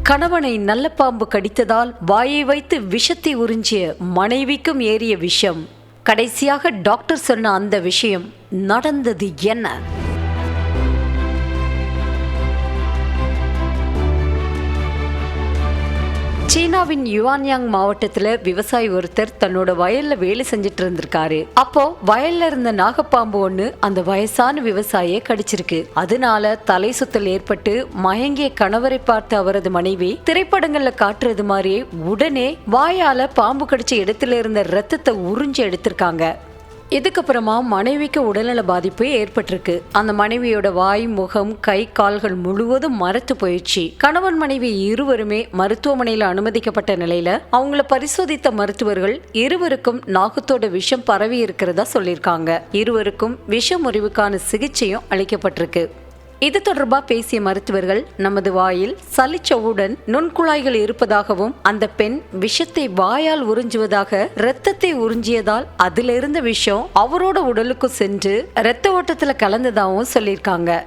கணவனை நல்ல பாம்பு கடித்ததால் வாயை வைத்து விஷத்தை உறிஞ்சிய மனைவிக்கும் ஏறிய விஷம். கடைசியாக டாக்டர் சொன்ன அந்த விஷயம் நடந்தது என்ன? சீனாவின் யுவான்யாங் மாவட்டத்துல விவசாயி ஒருத்தர் தன்னோட வயல்ல வேலை செஞ்சுட்டு இருந்திருக்காரு. அப்போ வயல்ல இருந்த நாகப்பாம்பு ஒண்ணு அந்த வயசான விவசாயியை கடிச்சிருக்கு. அதனால தலை சுத்தல் ஏற்பட்டு மயங்கிய கணவரை பார்த்து அவரது மனைவி திரைப்படங்கள்ல காட்டுறது மாதிரியே உடனே வாயால பாம்பு கடிச்ச இடத்துல இருந்த ரத்தத்தை உறிஞ்சி எடுத்திருக்காங்க. இதுக்கப்புறமா மனைவிக்கு உடல்நல பாதிப்பு ஏற்பட்டிருக்கு. அந்த மனைவியோட வாய், முகம், கை, கால்கள் முழுவதும் மரத்து போயிடுச்சு. கணவன் மனைவி இருவருமே மருத்துவமனையில அனுமதிக்கப்பட்ட நிலையில அவங்கள பரிசோதித்த மருத்துவர்கள் இருவருக்கும் நாகத்தோட விஷம் பரவி இருக்கிறதா சொல்லியிருக்காங்க. இருவருக்கும் விஷ முறிவுக்கான சிகிச்சையும் அளிக்கப்பட்டிருக்கு. இது தொடர்பா பேசிய மருத்துவர்கள், நமது வாயில் சளிச்சவுடன் நுண்குழாய்கள் இருப்பதாகவும் அந்த பெண் விஷத்தை வாயால் உறிஞ்சுவதாக இரத்தத்தை உறிஞ்சியதால் அதிலிருந்த விஷம் அவரோட உடலுக்கு சென்று இரத்த ஓட்டத்துல கலந்ததாகவும் சொல்லியிருக்காங்க.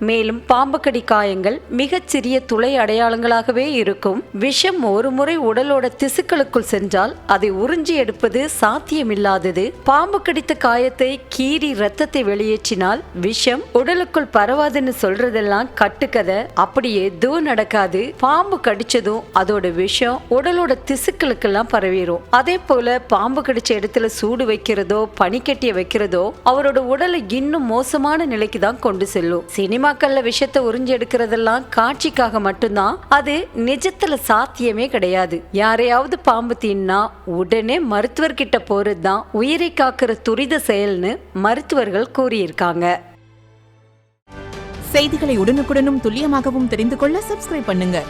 மேலும் பாம்புக்கடி காயங்கள் மிகச்சிறிய துளை அடையாளங்களாகவே இருக்கும். விஷம் ஒரு முறை உடலோட திசுக்களுக்குள் சென்றால் அதை உறிஞ்சி எடுப்பது சாத்தியமில்லாதது. பாம்பு கடித்த காயத்தை கீறி ரத்தத்தை வெளியேற்றினால் விஷம் உடலுக்குள் பரவாதுன்னு சொல்றதெல்லாம் கட்டுக்கதை. அப்படி எதுவும் நடக்காது. பாம்பு கடிச்சதும் அதோட விஷம் உடலோட திசுக்களுக்கெல்லாம் பரவிடும். அதே போல பாம்பு கடிச்ச இடத்துல சூடு வைக்கிறதோ பனிக்கட்டிய வைக்கிறதோ அவரோட உடலை இன்னும் மோசமான நிலைக்கு தான் கொண்டு செல்லும். சினிமா விஷத்தை உறிஞ்சி எடுக்கிறதெல்லாம் காட்சிக்காக மட்டும்தான். அது நிஜத்துல சாத்தியமே கிடையாது. யாரையாவது பாம்பு தீன்னா உடனே மருத்துவர்கிட்ட போறதுதான் உயிரை காக்கிற துரித செயல்னு மருத்துவர்கள் கூறியிருக்காங்க. செய்திகளை உடனுக்குடனும் துல்லியமாகவும் தெரிந்து கொள்ள சப்ஸ்கிரைப் பண்ணுங்க.